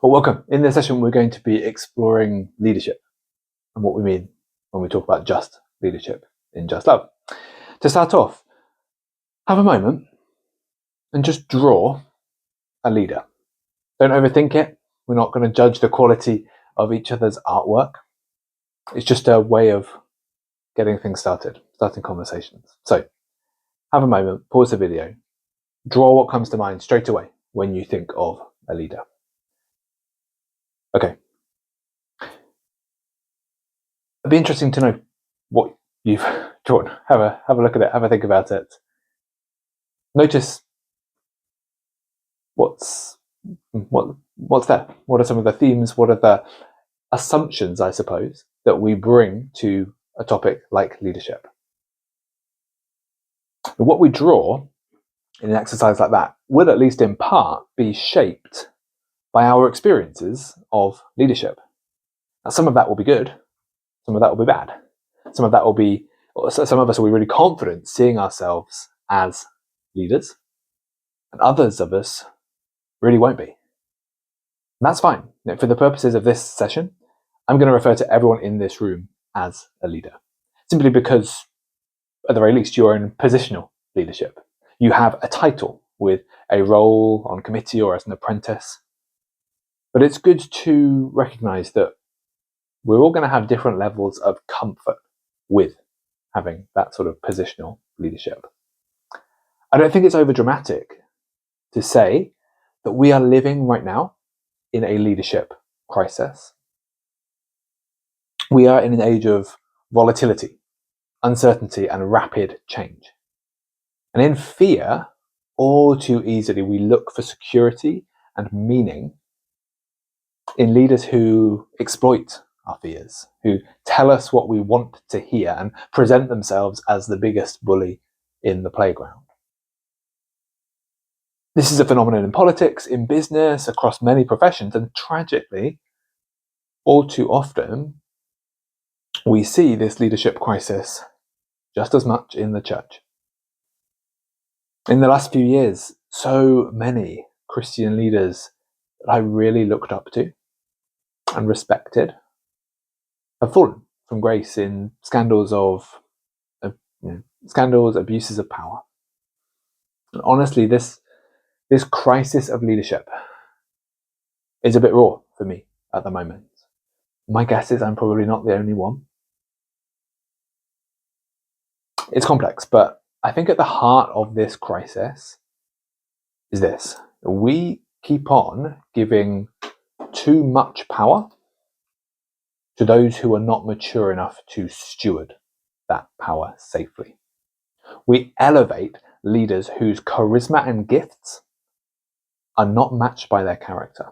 Well, welcome. In this session, we're going to be exploring leadership and what we mean when we talk about just leadership in Just Love. To start off, have a moment and just draw a leader. Don't overthink it. We're not going to judge the quality of each other's artwork. It's just a way of getting things started, starting conversations. So have a moment, pause the video, draw what comes to mind straight away when you think of a leader. Okay. It'd be interesting to know what you've drawn. Have a look at it, have a think about it. Notice what's there. What are some of the themes? What are the assumptions, I suppose, that we bring to a topic like leadership? And what we draw in an exercise like that will, at least in part, be shaped by our experiences of leadership. Now, some of that will be good, some of that will be bad. Some of us will be really confident seeing ourselves as leaders, and others of us really won't be. And that's fine. For the purposes of this session, I'm going to refer to everyone in this room as a leader, simply because, at the very least, you're in positional leadership. You have a title with a role on committee or as an apprentice. But it's good to recognize that we're all going to have different levels of comfort with having that sort of positional leadership. I don't think it's overdramatic to say that we are living right now in a leadership crisis. We are in an age of volatility, uncertainty, and rapid change. And in fear, all too easily, we look for security and meaning in leaders who exploit our fears, who tell us what we want to hear and present themselves as the biggest bully in the playground. This is a phenomenon in politics, in business, across many professions, and tragically, all too often, we see this leadership crisis just as much in the church. In the last few years, so many Christian leaders that I really looked up to and respected have fallen from grace in scandals, abuses of power. And honestly, this crisis of leadership is a bit raw for me at the moment. My guess is I'm probably not the only one. It's complex, but I think at the heart of this crisis is this. We keep on giving too much power to those who are not mature enough to steward that power safely. We elevate leaders whose charisma and gifts are not matched by their character.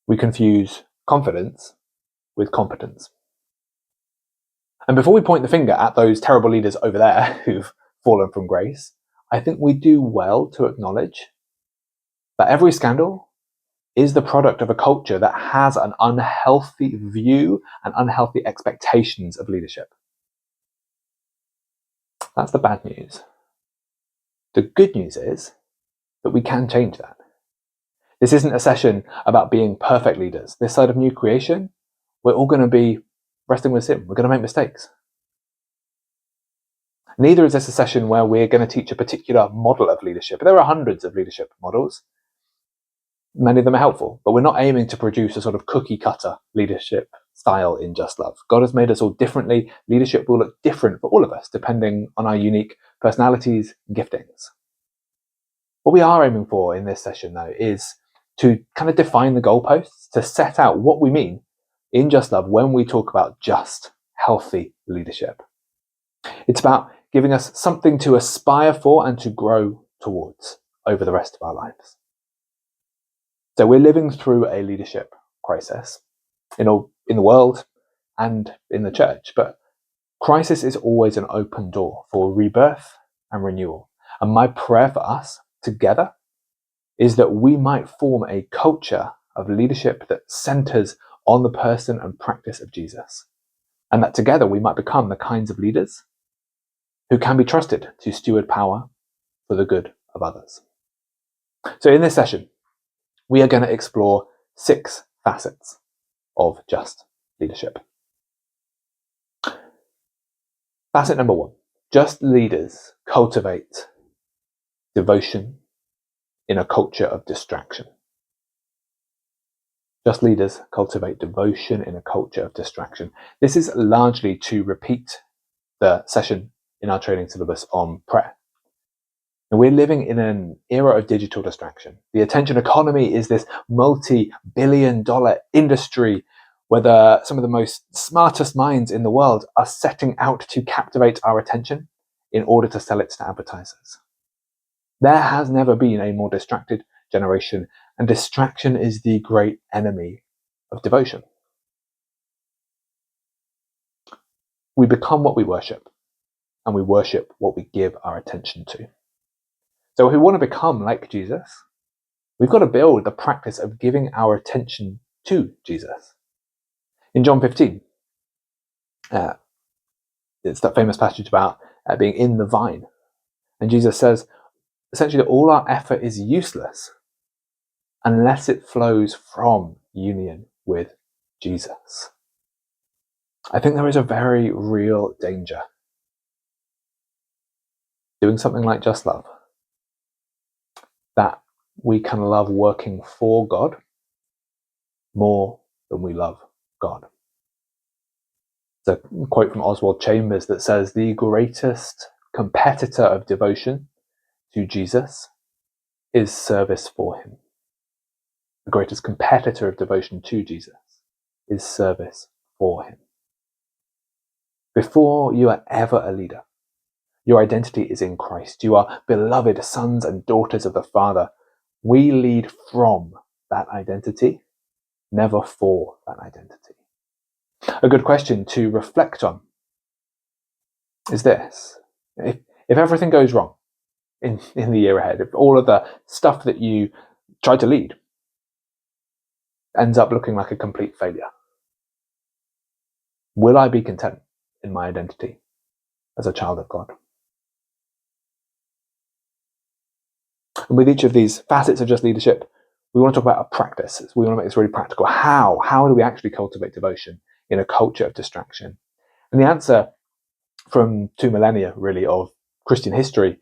We confuse confidence with competence. And before we point the finger at those terrible leaders over there who've fallen from grace, I think we do well to acknowledge that every scandal is the product of a culture that has an unhealthy view and unhealthy expectations of leadership. That's the bad news. The good news is that we can change that. This isn't a session about being perfect leaders. This side of new creation, we're all going to be wrestling with sin. We're going to make mistakes. Neither is this a session where we're going to teach a particular model of leadership. There are hundreds of leadership models. Many of them are helpful, but we're not aiming to produce a sort of cookie cutter leadership style in Just Love. God has made us all differently. Leadership will look different for all of us, depending on our unique personalities and giftings. What we are aiming for in this session, though, is to kind of define the goalposts, to set out what we mean in Just Love when we talk about just, healthy leadership. It's about giving us something to aspire for and to grow towards over the rest of our lives. So we're living through a leadership crisis in the world and in the church, but crisis is always an open door for rebirth and renewal. And my prayer for us together is that we might form a culture of leadership that centers on the person and practice of Jesus, and that together we might become the kinds of leaders who can be trusted to steward power for the good of others. So in this session, we are going to explore 6 facets of just leadership. Facet number 1, just leaders cultivate devotion in a culture of distraction. Just leaders cultivate devotion in a culture of distraction. This is largely to repeat the session in our training syllabus on prayer. And we're living in an era of digital distraction. The attention economy is this multi-billion-dollar industry where some of the most smartest minds in the world are setting out to captivate our attention in order to sell it to advertisers. There has never been a more distracted generation, and distraction is the great enemy of devotion. We become what we worship, and we worship what we give our attention to. So if we want to become like Jesus, we've got to build the practice of giving our attention to Jesus. In John 15, it's that famous passage about being in the vine. And Jesus says, essentially, that all our effort is useless unless it flows from union with Jesus. I think there is a very real danger doing something like Just Love, that we can love working for God more than we love God. There's a quote from Oswald Chambers that says, the greatest competitor of devotion to Jesus is service for him. The greatest competitor of devotion to Jesus is service for him. Before you are ever a leader, your identity is in Christ. You are beloved sons and daughters of the Father. We lead from that identity, never for that identity. A good question to reflect on is this. If everything goes wrong in the year ahead, if all of the stuff that you tried to lead ends up looking like a complete failure, will I be content in my identity as a child of God? And with each of these facets of just leadership, we want to talk about a practice. We want to make this really practical. How do we actually cultivate devotion in a culture of distraction? And the answer from 2 millennia, really, of Christian history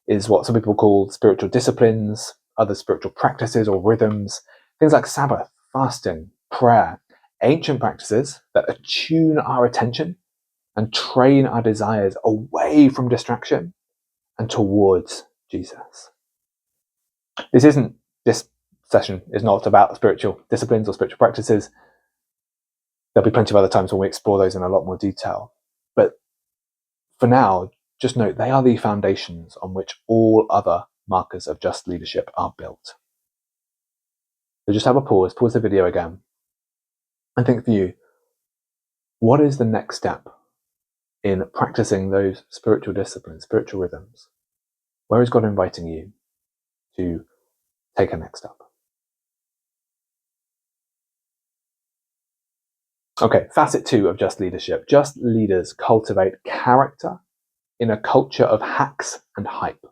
is what some people call spiritual disciplines, other spiritual practices or rhythms, things like Sabbath, fasting, prayer, ancient practices that attune our attention and train our desires away from distraction and towards Jesus. This session is not about spiritual disciplines or spiritual practices. There'll be plenty of other times when we explore those in a lot more detail. But for now, just note they are the foundations on which all other markers of just leadership are built. So just have a pause the video again, and think for you, what is the next step in practicing those spiritual disciplines, spiritual rhythms? Where is God inviting you to take a next step? Okay, facet 2 of just leadership. Just leaders cultivate character in a culture of hacks and hype.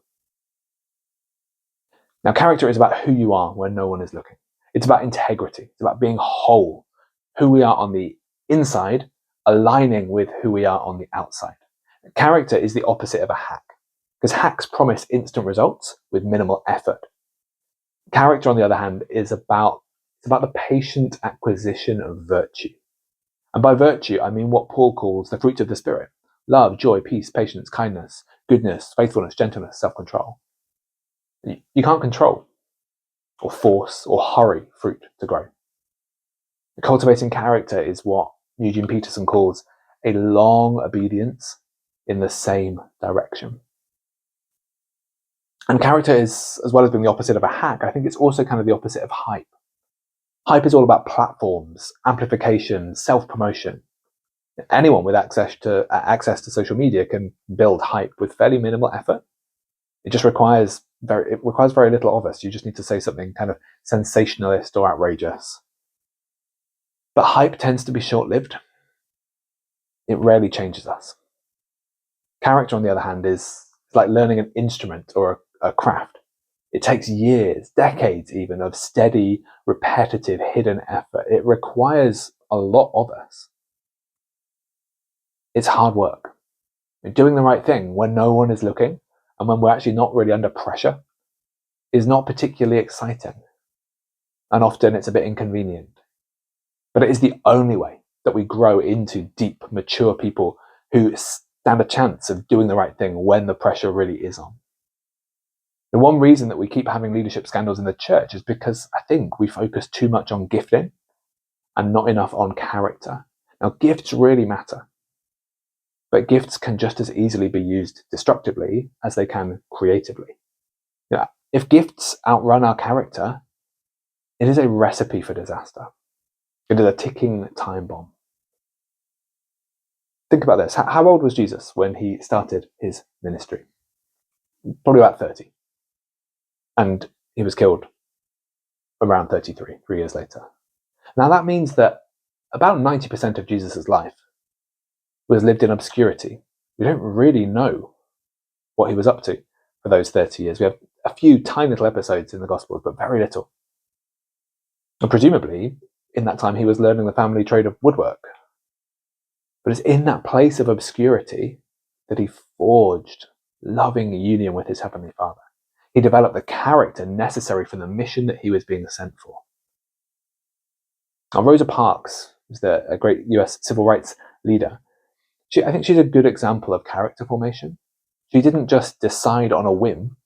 Now, character is about who you are when no one is looking. It's about integrity. It's about being whole, who we are on the inside, aligning with who we are on the outside. Character is the opposite of a hack, because hacks promise instant results with minimal effort. Character, on the other hand, is about the patient acquisition of virtue. And by virtue, I mean what Paul calls the fruits of the Spirit: love, joy, peace, patience, kindness, goodness, faithfulness, gentleness, self-control. You can't control or force or hurry fruit to grow. Cultivating character is what Eugene Peterson calls a long obedience in the same direction. And character is, as well as being the opposite of a hack, I think it's also kind of the opposite of hype. Hype is all about platforms, amplification, self-promotion. Anyone with access to social media can build hype with fairly minimal effort. It just requires very little of us. You just need to say something kind of sensationalist or outrageous. But hype tends to be short-lived. It rarely changes us. Character, on the other hand, is like learning an instrument or a craft. It takes years, decades even, of steady, repetitive, hidden effort. It requires a lot of us. It's hard work. Doing the right thing when no one is looking and when we're actually not really under pressure is not particularly exciting. And often it's a bit inconvenient. But it is the only way that we grow into deep, mature people who stand a chance of doing the right thing when the pressure really is on. The one reason that we keep having leadership scandals in the church is because I think we focus too much on gifting and not enough on character. Now, gifts really matter, but gifts can just as easily be used destructively as they can creatively. Yeah, if gifts outrun our character, it is a recipe for disaster. It is a ticking time bomb. Think about this. How old was Jesus when he started his ministry? Probably about 30. And he was killed around 33, 3 years later. Now that means that about 90% of Jesus' life was lived in obscurity. We don't really know what he was up to for those 30 years. We have a few tiny little episodes in the Gospels, but very little. And presumably, in that time, he was learning the family trade of woodwork. But it's in that place of obscurity that he forged loving union with his Heavenly Father. He developed the character necessary for the mission that he was being sent for. Now, Rosa Parks was a great US civil rights leader. I think she's a good example of character formation. She didn't just decide on a whim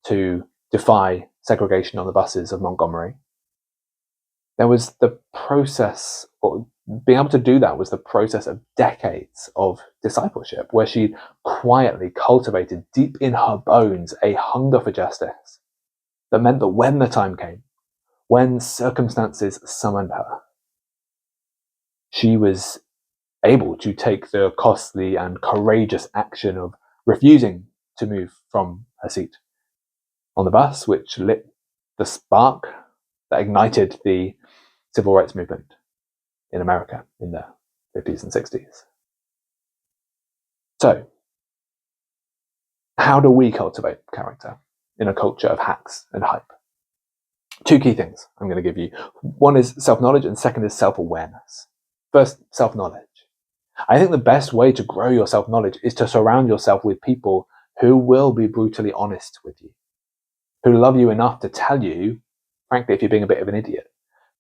to defy segregation on the buses of Montgomery. There was the process, or being able to do that was the process of decades of discipleship, where she quietly cultivated deep in her bones a hunger for justice that meant that when the time came, when circumstances summoned her, she was able to take the costly and courageous action of refusing to move from her seat on the bus, which lit the spark that ignited the civil rights movement in America in the 50s and 60s. So, how do we cultivate character in a culture of hacks and hype? 2 key things I'm going to give you. One is self-knowledge and second is self-awareness. First, self-knowledge. I think the best way to grow your self-knowledge is to surround yourself with people who will be brutally honest with you, who love you enough to tell you, frankly, if you're being a bit of an idiot,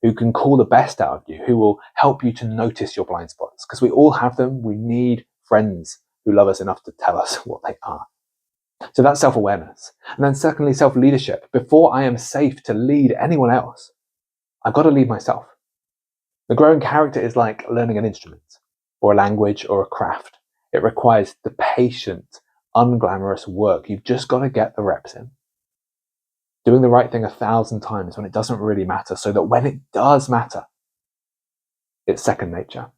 who can call the best out of you, who will help you to notice your blind spots. Because we all have them. We need friends who love us enough to tell us what they are. So that's self-awareness. And then secondly, self-leadership. Before I am safe to lead anyone else, I've got to lead myself. The growing character is like learning an instrument or a language or a craft. It requires the patient, unglamorous work. You've just got to get the reps in. Doing the right thing 1,000 times when it doesn't really matter, so that when it does matter, it's second nature.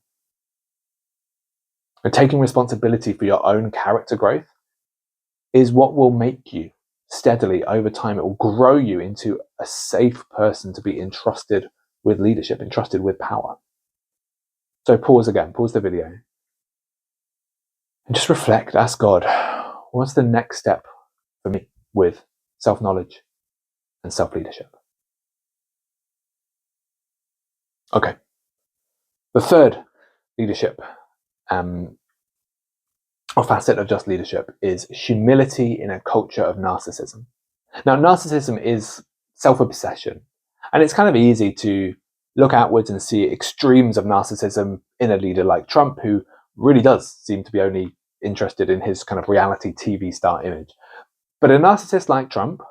And taking responsibility for your own character growth is what will make you steadily over time. It will grow you into a safe person to be entrusted with leadership, entrusted with power. So pause the video, and just reflect, ask God, what's the next step for me with self-knowledge and self-leadership? Okay. The third leadership or facet of just leadership is humility in a culture of narcissism. Now, narcissism is self-obsession, and it's kind of easy to look outwards and see extremes of narcissism in a leader like Trump, who really does seem to be only interested in his kind of reality TV star image. But a narcissist like Trump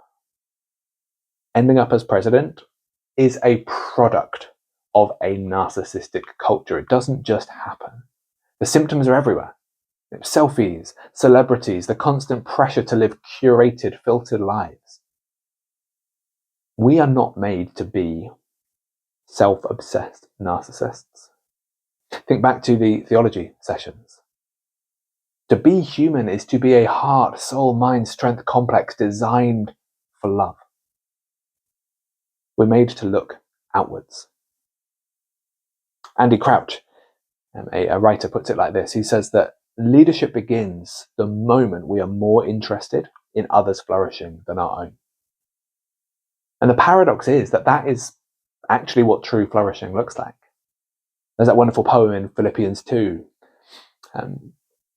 ending up as president is a product of a narcissistic culture. It doesn't just happen. The symptoms are everywhere. Selfies, celebrities, the constant pressure to live curated, filtered lives. We are not made to be self-obsessed narcissists. Think back to the theology sessions. To be human is to be a heart, soul, mind, strength complex designed for love. We're made to look outwards. Andy Crouch, a writer, puts it like this. He says that leadership begins the moment we are more interested in others' flourishing than our own. And the paradox is that that is actually what true flourishing looks like. There's that wonderful poem in Philippians 2,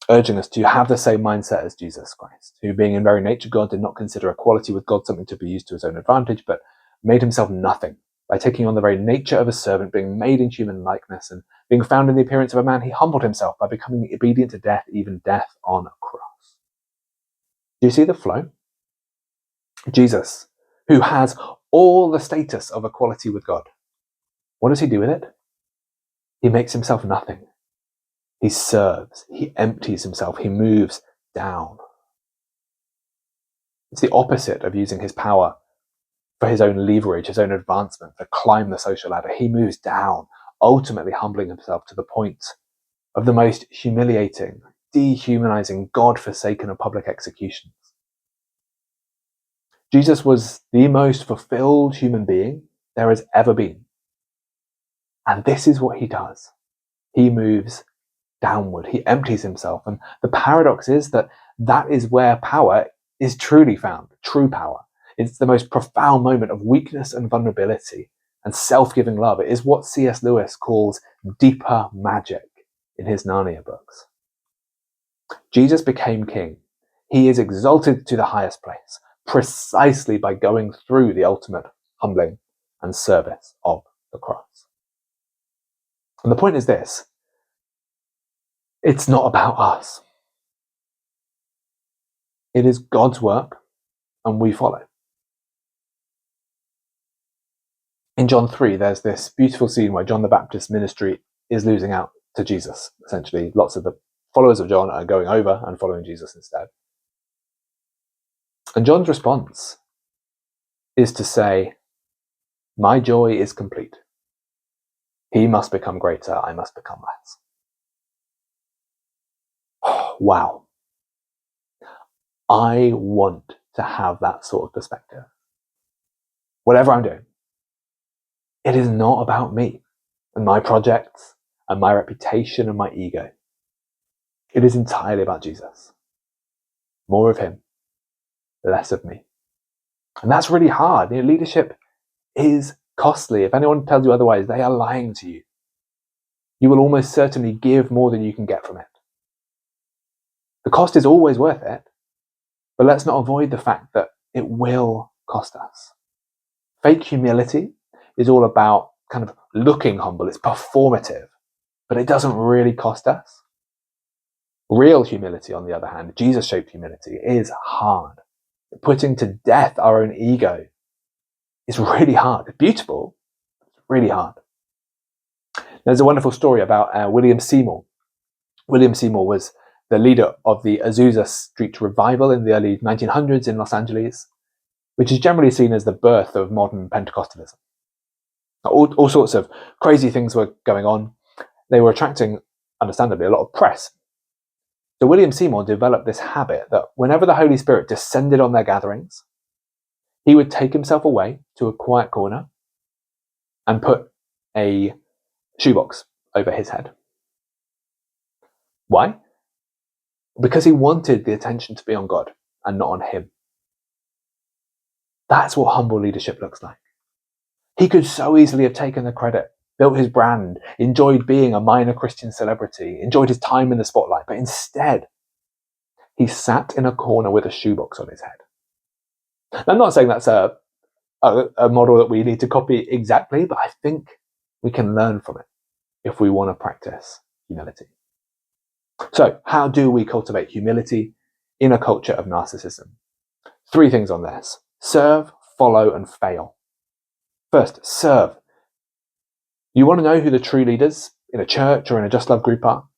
urging us to have the same mindset as Jesus Christ, who being in very nature God did not consider equality with God something to be used to his own advantage, but made himself nothing by taking on the very nature of a servant, being made in human likeness, and being found in the appearance of a man, he humbled himself by becoming obedient to death, even death on a cross. Do you see the flow? Jesus, who has all the status of equality with God, what does he do with it? He makes himself nothing. He serves, he empties himself, he moves down. It's the opposite of using his power for his own leverage, his own advancement, to climb the social ladder. He moves down, ultimately humbling himself to the point of the most humiliating, dehumanizing, God-forsaken of public executions. Jesus was the most fulfilled human being there has ever been. And this is what he does. He moves downward. He empties himself. And the paradox is that that is where power is truly found, true power. It's the most profound moment of weakness and vulnerability and self-giving love. It is what C.S. Lewis calls deeper magic in his Narnia books. Jesus became king. He is exalted to the highest place precisely by going through the ultimate humbling and service of the cross. And the point is this: it's not about us. It is God's work, and we follow. In John 3, there's this beautiful scene where John the Baptist's ministry is losing out to Jesus. Essentially, lots of the followers of John are going over and following Jesus instead. And John's response is to say, my joy is complete. He must become greater, I must become less. Wow. I want to have that sort of perspective. Whatever I'm doing, it is not about me and my projects and my reputation and my ego. It is entirely about Jesus. More of him, less of me. And that's really hard. Leadership is costly. If anyone tells you otherwise, they are lying to you. You will almost certainly give more than you can get from it. The cost is always worth it, but let's not avoid the fact that it will cost us. Fake humility is all about kind of looking humble. It's performative, but it doesn't really cost us. Real humility, on the other hand, Jesus-shaped humility, is hard. Putting to death our own ego is really hard. It's beautiful, it's really hard. There's a wonderful story about William Seymour. William Seymour was the leader of the Azusa Street Revival in the early 1900s in Los Angeles, which is generally seen as the birth of modern Pentecostalism. All sorts of crazy things were going on. They were attracting, understandably, a lot of press. So William Seymour developed this habit that whenever the Holy Spirit descended on their gatherings, he would take himself away to a quiet corner and put a shoebox over his head. Why? Because he wanted the attention to be on God and not on him. That's what humble leadership looks like. He could so easily have taken the credit, built his brand, enjoyed being a minor Christian celebrity, enjoyed his time in the spotlight, but instead, he sat in a corner with a shoebox on his head. Now, I'm not saying that's a model that we need to copy exactly, but I think we can learn from it if we want to practice humility. So, how do we cultivate humility in a culture of narcissism? 3 things on this: serve, follow, and fail. First, serve. You want to know who the true leaders in a church or in a Just Love group are?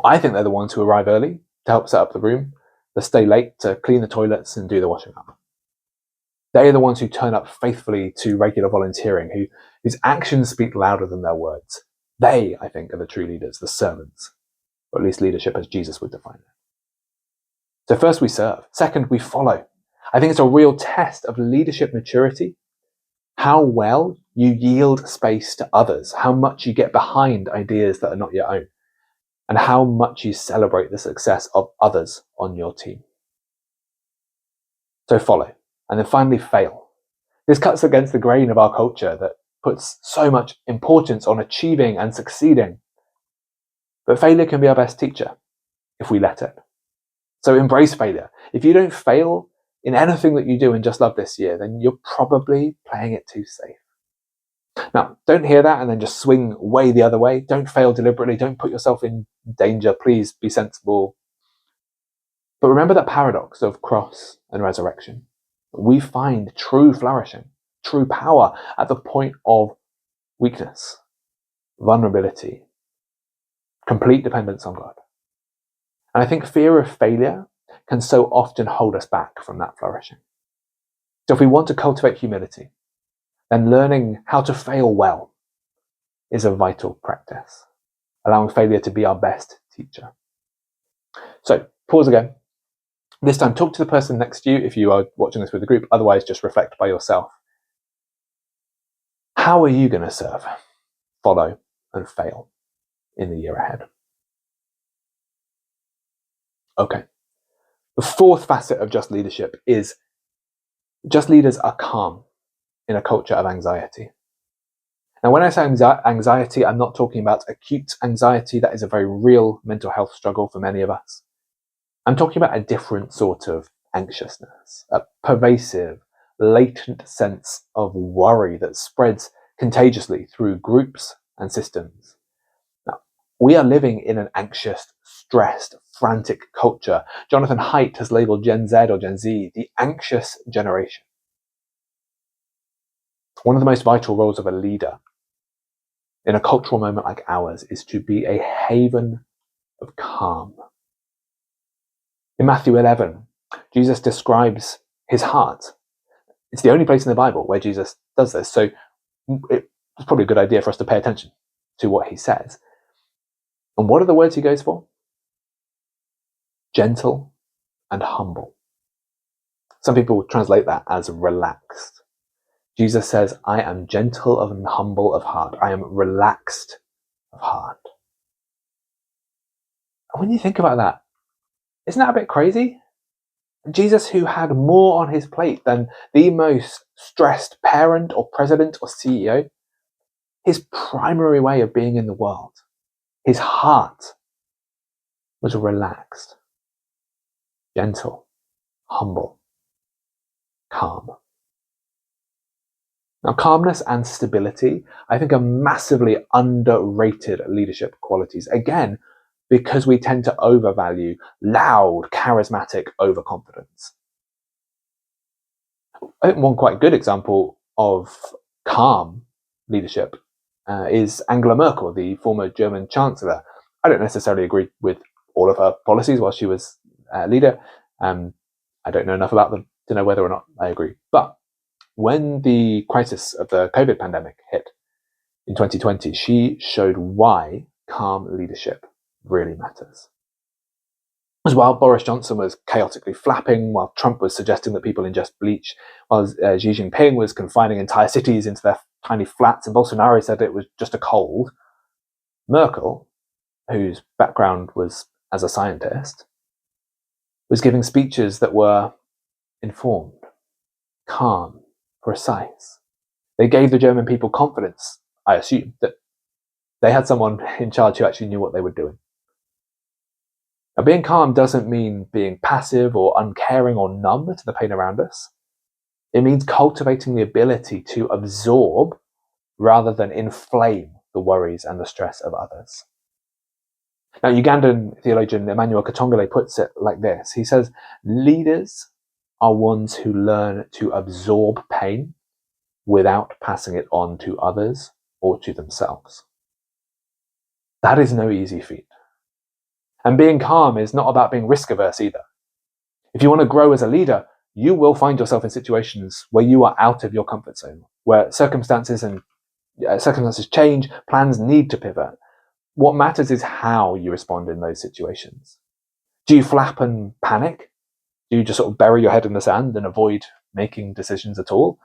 I think they're the ones who arrive early to help set up the room, that stay late to clean the toilets and do the washing up. They are the ones who turn up faithfully to regular volunteering, whose actions speak louder than their words. They, I think, are the true leaders, the servants, or at least leadership as Jesus would define it. So first we serve. Second, we follow. I think it's a real test of leadership maturity, how well you yield space to others, how much you get behind ideas that are not your own, and how much you celebrate the success of others on your team. So follow. And then finally, fail. This cuts against the grain of our culture that puts so much importance on achieving and succeeding. But failure can be our best teacher if we let it. So embrace failure. If you don't fail in anything that you do in Just Love this year, then you're probably playing it too safe. Now, don't hear that and then just swing way the other way. Don't fail deliberately. Don't put yourself in danger. Please be sensible. But remember that paradox of cross and resurrection. We find true flourishing, true power at the point of weakness, vulnerability, complete dependence on God. And I think fear of failure can so often hold us back from that flourishing. So if we want to cultivate humility, then learning how to fail well is a vital practice, allowing failure to be our best teacher. So pause again. This time, talk to the person next to you if you are watching this with a group. Otherwise, just reflect by yourself. How are you going to serve, follow, and fail in the year ahead? Okay. The fourth facet of Just Leadership is Just Leaders are calm in a culture of anxiety. Now, when I say anxiety, I'm not talking about acute anxiety. That is a very real mental health struggle for many of us. I'm talking about a different sort of anxiousness, a pervasive, latent sense of worry that spreads contagiously through groups and systems. Now, we are living in an anxious, stressed, frantic culture. Jonathan Haidt has labeled Gen Z or Gen Z the anxious generation. One of the most vital roles of a leader in a cultural moment like ours is to be a haven of calm. In Matthew 11, Jesus describes his heart. It's the only place in the Bible where Jesus does this, so it's probably a good idea for us to pay attention to what he says. And what are the words he goes for? Gentle and humble. Some people translate that as relaxed. Jesus says, I am gentle and humble of heart. I am relaxed of heart. And when you think about that, isn't that a bit crazy? Jesus, who had more on his plate than the most stressed parent or president or CEO, his primary way of being in the world, his heart, was relaxed, gentle, humble, calm. Now, calmness and stability, I think, are massively underrated leadership qualities. Again, because we tend to overvalue loud, charismatic overconfidence. I think one quite good example of calm leadership is Angela Merkel, the former German Chancellor. I don't necessarily agree with all of her policies while she was leader. I don't know enough about them to know whether or not I agree. But when the crisis of the COVID pandemic hit in 2020, she showed why calm leadership really matters. As while Boris Johnson was chaotically flapping, while Trump was suggesting that people ingest bleach, while Xi Jinping was confining entire cities into their tiny flats, and Bolsonaro said it was just a cold, Merkel, whose background was as a scientist, was giving speeches that were informed, calm, precise. They gave the German people confidence, I assume, that they had someone in charge who actually knew what they were doing. Now, being calm doesn't mean being passive or uncaring or numb to the pain around us. It means cultivating the ability to absorb rather than inflame the worries and the stress of others. Now, Ugandan theologian Emmanuel Katongole puts it like this. He says, leaders are ones who learn to absorb pain without passing it on to others or to themselves. That is no easy feat. And being calm is not about being risk averse either. If you want to grow as a leader, you will find yourself in situations where you are out of your comfort zone, where circumstances change, plans need to pivot. What matters is how you respond in those situations. Do you flap and panic? Do you just sort of bury your head in the sand and avoid making decisions at all?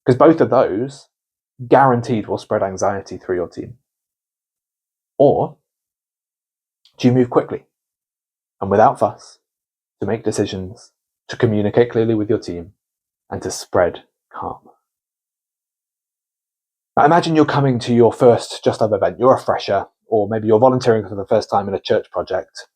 Because both of those guaranteed will spread anxiety through your team. Or do you move quickly and without fuss to make decisions, to communicate clearly with your team, and to spread calm. Now imagine you're coming to your first Just Love event. You're a fresher, or maybe you're volunteering for the first time in a church project.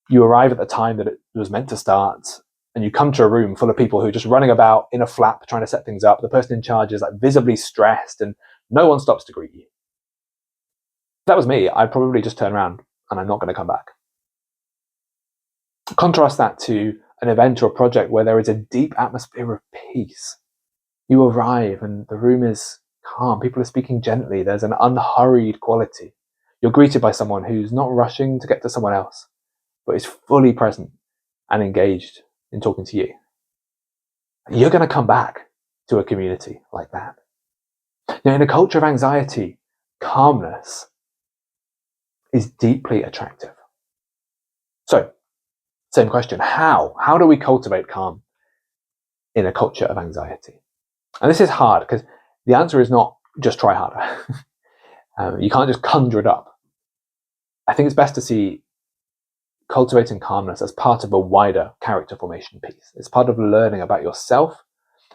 You arrive at the time that it was meant to start, and you come to a room full of people who are just running about in a flap trying to set things up. The person in charge is like visibly stressed, and no one stops to greet you. If that was me, I'd probably just turn around and I'm not going to come back. Contrast that to an event or a project where there is a deep atmosphere of peace. You arrive and the room is calm. People are speaking gently. There's an unhurried quality. You're greeted by someone who's not rushing to get to someone else, but is fully present and engaged in talking to you. You're going to come back to a community like that. Now, in a culture of anxiety, calmness is deeply attractive. So, same question. How? How do we cultivate calm in a culture of anxiety? And this is hard because the answer is not just try harder. You can't just conjure it up. I think it's best to see cultivating calmness as part of a wider character formation piece. It's part of learning about yourself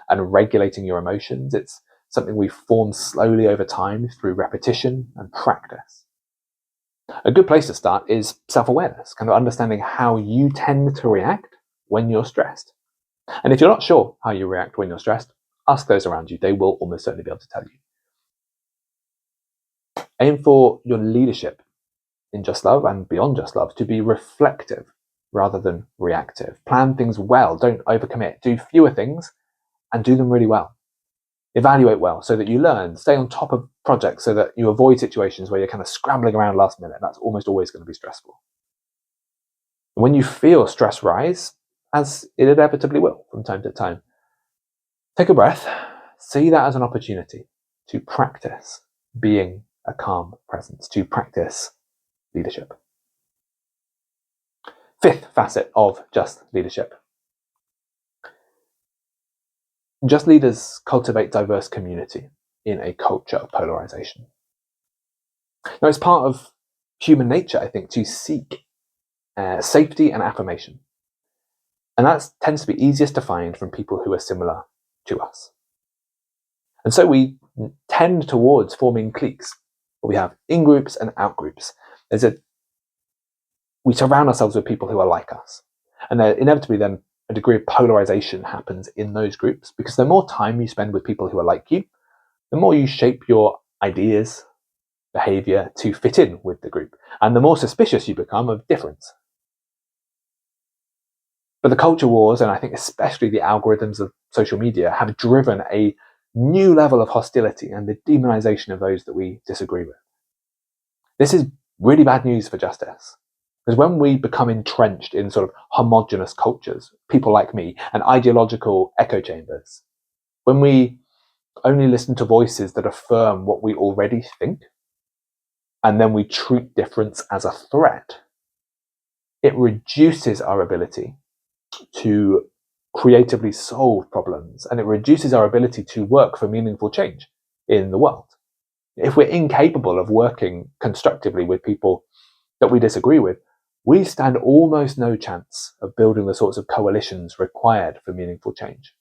and regulating your emotions. It's something we form slowly over time through repetition and practice. A good place to start is self-awareness, kind of understanding how you tend to react when you're stressed. And if you're not sure how you react when you're stressed, ask those around you. They will almost certainly be able to tell you. Aim for your leadership in Just Love and beyond Just Love to be reflective rather than reactive. Plan things well, don't overcommit. Do fewer things and do them really well. Evaluate well so that you learn. Stay on top of projects so that you avoid situations where you're kind of scrambling around last minute. That's almost always going to be stressful. When you feel stress rise, as it inevitably will from time to time, take a breath. See that as an opportunity to practice being a calm presence, to practice leadership. Fifth facet of Just Leadership. Just leaders cultivate diverse community in a culture of polarization. Now, it's part of human nature, I think, to seek safety and affirmation. And that tends to be easiest to find from people who are similar to us. And so we tend towards forming cliques. We have in-groups and out-groups. We surround ourselves with people who are like us. And inevitably then a degree of polarization happens in those groups because the more time you spend with people who are like you, the more you shape your ideas, behavior to fit in with the group, and the more suspicious you become of difference. But the culture wars, and I think especially the algorithms of social media, have driven a new level of hostility and the demonization of those that we disagree with. This is really bad news for justice. Because when we become entrenched in sort of homogenous cultures, people like me, and ideological echo chambers, when we only listen to voices that affirm what we already think, and then we treat difference as a threat, it reduces our ability to creatively solve problems, and it reduces our ability to work for meaningful change in the world. If we're incapable of working constructively with people that we disagree with, we stand almost no chance of building the sorts of coalitions required for meaningful change.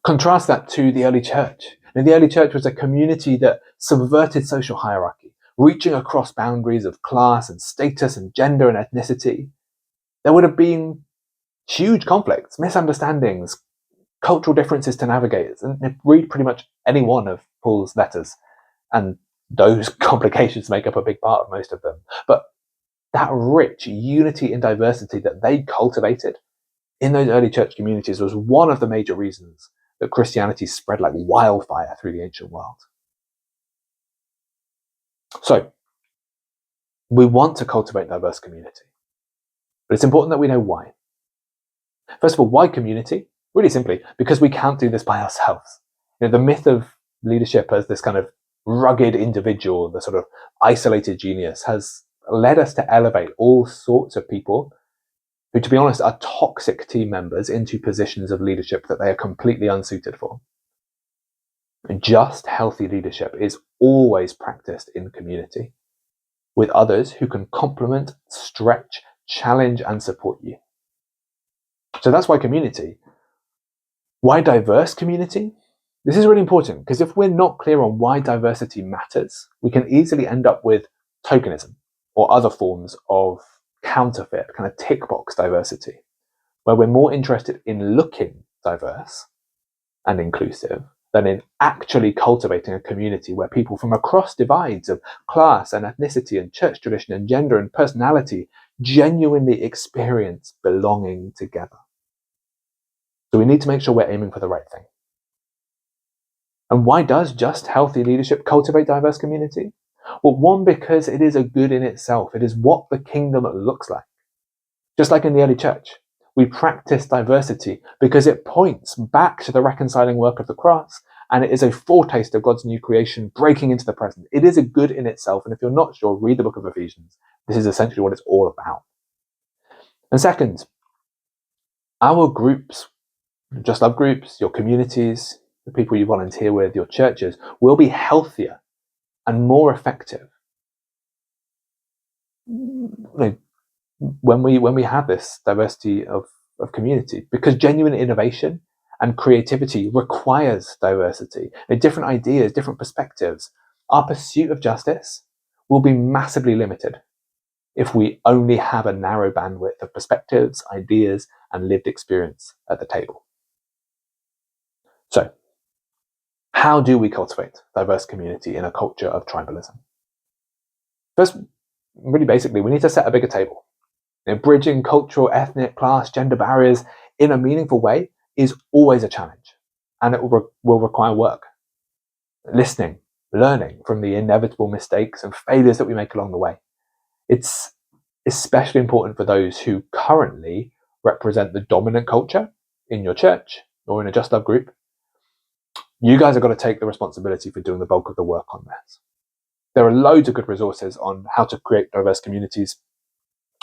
Contrast that to the early church. And the early church was a community that subverted social hierarchy, reaching across boundaries of class and status and gender and ethnicity. There would have been huge conflicts, misunderstandings, cultural differences to navigate. And read pretty much any one of Paul's letters, and those complications make up a big part of most of them. But that rich unity and diversity that they cultivated in those early church communities was one of the major reasons that Christianity spread like wildfire through the ancient world. So, we want to cultivate diverse community, but it's important that we know why. First of all, why community? Really simply, because we can't do this by ourselves. The myth of leadership as this kind of rugged individual, the sort of isolated genius, has led us to elevate all sorts of people who, to be honest, are toxic team members into positions of leadership that they are completely unsuited for. Just healthy leadership is always practiced in community with others who can complement, stretch, challenge, and support you. So that's why community. Why diverse community? This is really important because if we're not clear on why diversity matters, we can easily end up with tokenism or other forms of counterfeit, kind of tick box diversity, where we're more interested in looking diverse and inclusive than in actually cultivating a community where people from across divides of class and ethnicity and church tradition and gender and personality genuinely experience belonging together. So we need to make sure we're aiming for the right thing. And why does just healthy leadership cultivate diverse community? Well, one, because it is a good in itself. It is what the kingdom looks like. Just like in the early church, we practice diversity because it points back to the reconciling work of the cross, and it is a foretaste of God's new creation breaking into the present. It is a good in itself, and if you're not sure, read the book of Ephesians. This is essentially what it's all about. And second, our groups, Just Love groups, your communities, the people you volunteer with, your churches, will be healthier and more effective when we have this diversity of community, because genuine innovation and creativity requires diversity, different ideas, different perspectives. Our pursuit of justice will be massively limited if we only have a narrow bandwidth of perspectives, ideas, and lived experience at the table. So, how do we cultivate diverse community in a culture of tribalism? First, really basically, we need to set a bigger table. Bridging cultural, ethnic, class, gender barriers in a meaningful way is always a challenge, and it will require work. Listening, learning from the inevitable mistakes and failures that we make along the way. It's especially important for those who currently represent the dominant culture in your church or in a Just Love group. You guys have got to take the responsibility for doing the bulk of the work on this. There are loads of good resources on how to create diverse communities.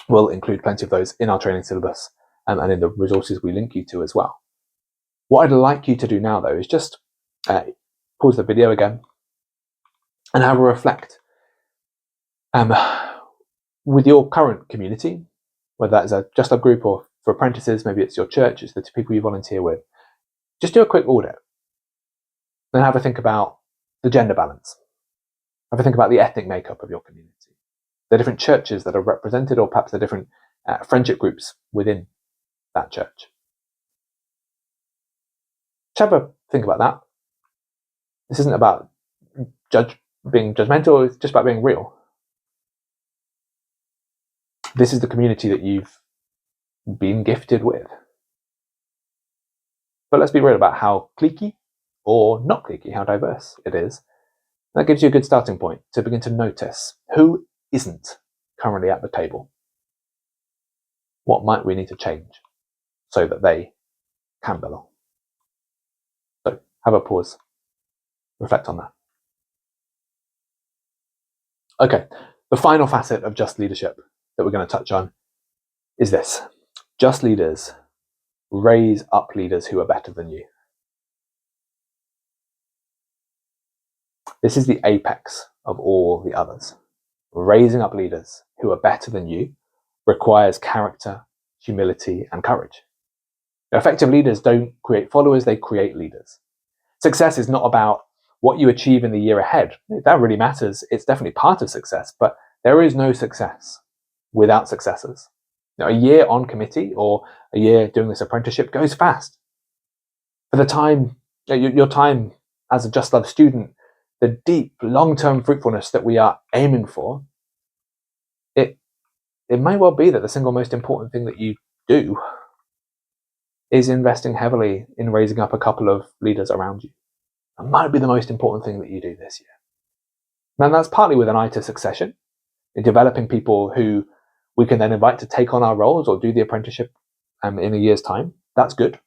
We'll include plenty of those in our training syllabus and in the resources we link you to as well. What I'd like you to do now, though, is just pause the video again and have a reflect with your current community, whether that's a Just Love group or for apprentices, maybe it's your church, it's the people you volunteer with. Just do a quick audit. Then have a think about the gender balance. Have a think about the ethnic makeup of your community, the different churches that are represented, or perhaps the different friendship groups within that church. Just have a think about that. This isn't about being judgmental, it's just about being real. This is the community that you've been gifted with. But let's be real about how cliquey or not cliquey, how diverse it is. That gives you a good starting point to begin to notice who isn't currently at the table. What might we need to change so that they can belong? So have a pause, reflect on that. Okay, the final facet of just leadership that we're going to touch on is this. Just leaders raise up leaders who are better than you. This is the apex of all the others. Raising up leaders who are better than you requires character, humility, and courage. Effective leaders don't create followers, they create leaders. Success is not about what you achieve in the year ahead. That really matters. It's definitely part of success, but there is no success without successors. Now, a year on committee or a year doing this apprenticeship goes fast. For the time, your time as a Just Love student, the deep, long-term fruitfulness that we are aiming for, it may well be that the single most important thing that you do is investing heavily in raising up a couple of leaders around you. That might be the most important thing that you do this year. And that's partly with an eye to succession, in developing people who we can then invite to take on our roles or do the apprenticeship in a year's time. That's good.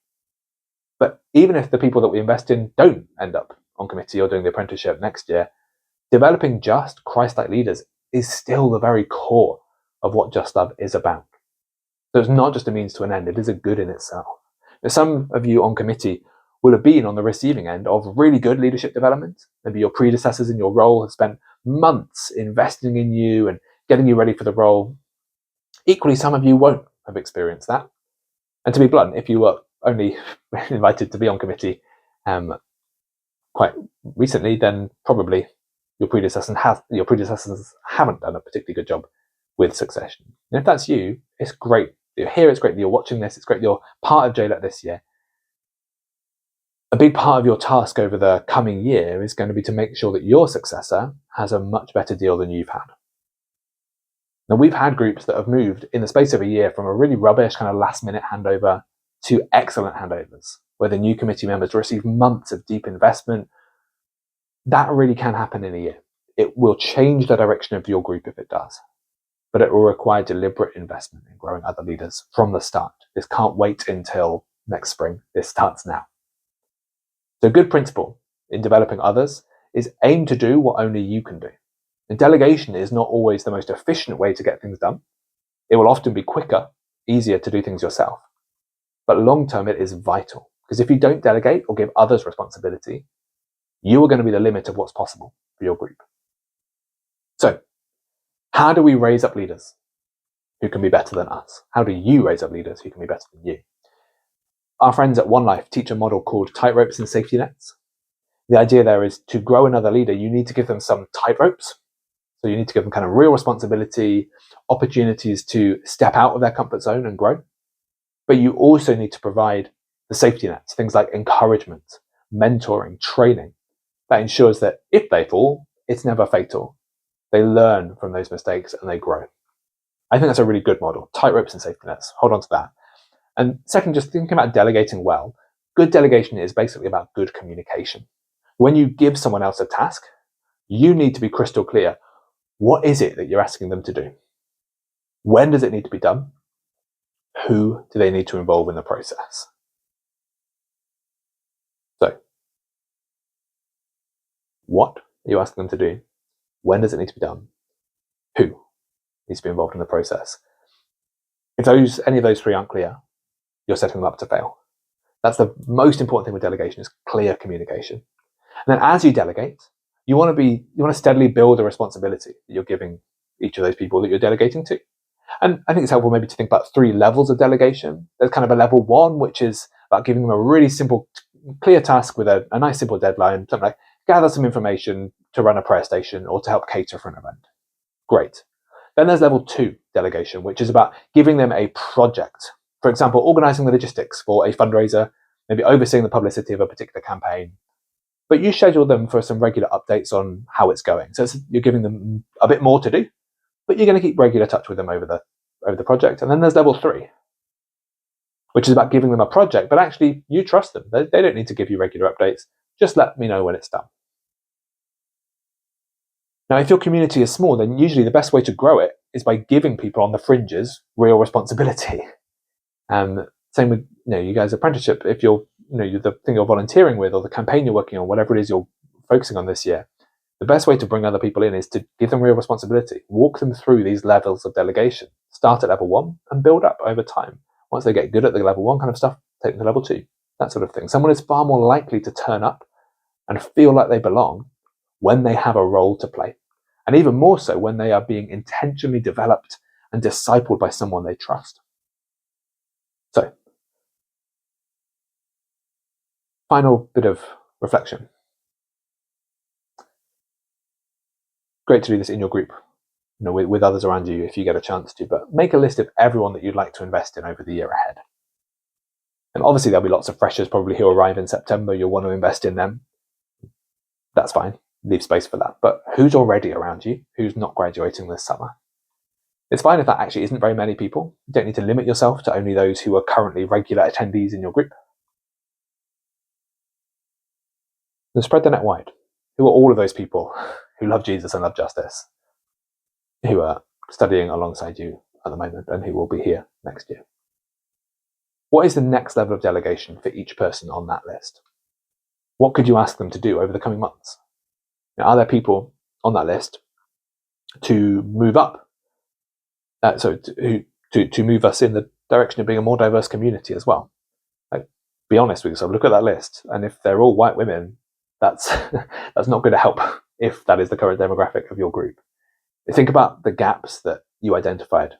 But even if the people that we invest in don't end up on committee or doing the apprenticeship next year, developing just Christ-like leaders is still the very core of what Just Love is about. So it's not just a means to an end, it is a good in itself. Now, some of you on committee will have been on the receiving end of really good leadership development. Maybe your predecessors in your role have spent months investing in you and getting you ready for the role. Equally, some of you won't have experienced that. And to be blunt, if you were only been invited to be on committee quite recently, then probably your predecessors haven't done a particularly good job with succession. And if that's you, it's great. You're here, it's great that you're watching this, it's great you're part of JLET this year. A big part of your task over the coming year is going to be to make sure that your successor has a much better deal than you've had. Now, we've had groups that have moved in the space of a year from a really rubbish kind of last minute handover to excellent handovers, where the new committee members receive months of deep investment. That really can happen in a year. It will change the direction of your group if it does, but it will require deliberate investment in growing other leaders from the start. This can't wait until next spring. This starts now. So a good principle in developing others is aim to do what only you can do. And delegation is not always the most efficient way to get things done. It will often be quicker, easier to do things yourself. But long term, it is vital, because if you don't delegate or give others responsibility, you are going to be the limit of what's possible for your group. So, how do we raise up leaders who can be better than us? How do you raise up leaders who can be better than you? Our friends at One Life teach a model called tightropes and safety nets. The idea there is to grow another leader, you need to give them some tightropes. So you need to give them kind of real responsibility, opportunities to step out of their comfort zone and grow. But you also need to provide the safety nets, things like encouragement, mentoring, training, that ensures that if they fall, it's never fatal. They learn from those mistakes and they grow. I think that's a really good model. Tightropes and safety nets. Hold on to that. And second, just thinking about delegating well. Good delegation is basically about good communication. When you give someone else a task, you need to be crystal clear. What is it that you're asking them to do? When does it need to be done? Who do they need to involve in the process? So, what are you asking them to do? When does it need to be done? Who needs to be involved in the process? If any of those three aren't clear, you're setting them up to fail. That's the most important thing with delegation, is clear communication. And then as you delegate, you want to steadily build a responsibility that you're giving each of those people that you're delegating to. And I think it's helpful maybe to think about 3 levels of delegation. There's kind of a level 1, which is about giving them a really simple, clear task with a nice simple deadline, something like gather some information to run a prayer station or to help cater for an event. Great. Then there's level 2 delegation, which is about giving them a project. For example, organizing the logistics for a fundraiser, maybe overseeing the publicity of a particular campaign. But you schedule them for some regular updates on how it's going. So you're giving them a bit more to do, but you're going to keep regular touch with them over the project. And then there's level 3, which is about giving them a project, but actually you trust them. They don't need to give you regular updates. Just let me know when it's done. Now, if your community is small, then usually the best way to grow it is by giving people on the fringes real responsibility. Same with you guys' apprenticeship. If you're the thing you're volunteering with or the campaign you're working on, whatever it is you're focusing on this year, the best way to bring other people in is to give them real responsibility. Walk them through these levels of delegation. Start at level 1 and build up over time. Once they get good at the level 1 kind of stuff, take them to level 2, that sort of thing. Someone is far more likely to turn up and feel like they belong when they have a role to play. And even more so when they are being intentionally developed and discipled by someone they trust. So, final bit of reflection. Great to do this in your group, with others around you if you get a chance to, but make a list of everyone that you'd like to invest in over the year ahead. And obviously there'll be lots of freshers probably who arrive in September. You'll want to invest in them. That's fine. Leave space for that. But who's already around you? Who's not graduating this summer? It's fine if that actually isn't very many people. You don't need to limit yourself to only those who are currently regular attendees in your group. Then spread the net wide. Who are all of those people who love Jesus and love justice, who are studying alongside you at the moment and who will be here next year? What is the next level of delegation for each person on that list? What could you ask them to do over the coming months? Are there people on that list to move up? To move us in the direction of being a more diverse community as well. Be honest with yourself. Look at that list, and if they're all white women, that's not going to help if that is the current demographic of your group. Think about the gaps that you identified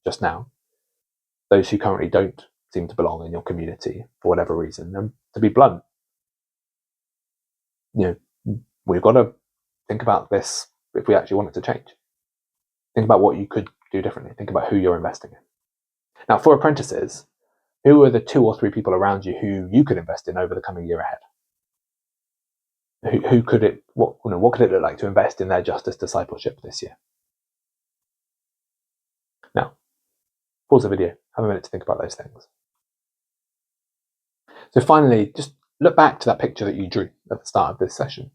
just now. Those who currently don't seem to belong in your community for whatever reason. And to be blunt, we've got to think about this if we actually want it to change. Think about what you could do differently. Think about who you're investing in. Now, for apprentices, who are the 2 or 3 people around you who you could invest in over the coming year ahead? What could it look like to invest in their justice discipleship this year? Now, pause the video, have a minute to think about those things. So finally, just look back to that picture that you drew at the start of this session.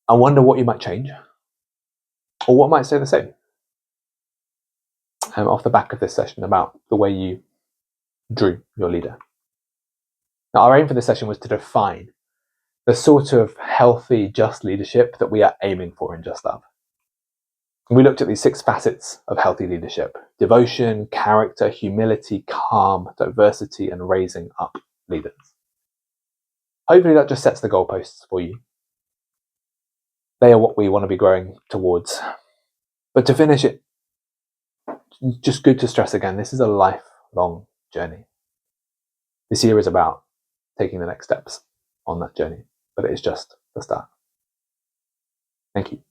I wonder what you might change, or what might stay the same off the back of this session about the way you drew your leader. Now, our aim for this session was to define the sort of healthy, just leadership that we are aiming for in Just Love. We looked at these 6 facets of healthy leadership: devotion, character, humility, calm, diversity, and raising up leaders. Hopefully that just sets the goalposts for you. They are what we want to be growing towards. But to finish it, just good to stress again, this is a lifelong journey. This year is about taking the next steps on that journey, but it is just the start. Thank you.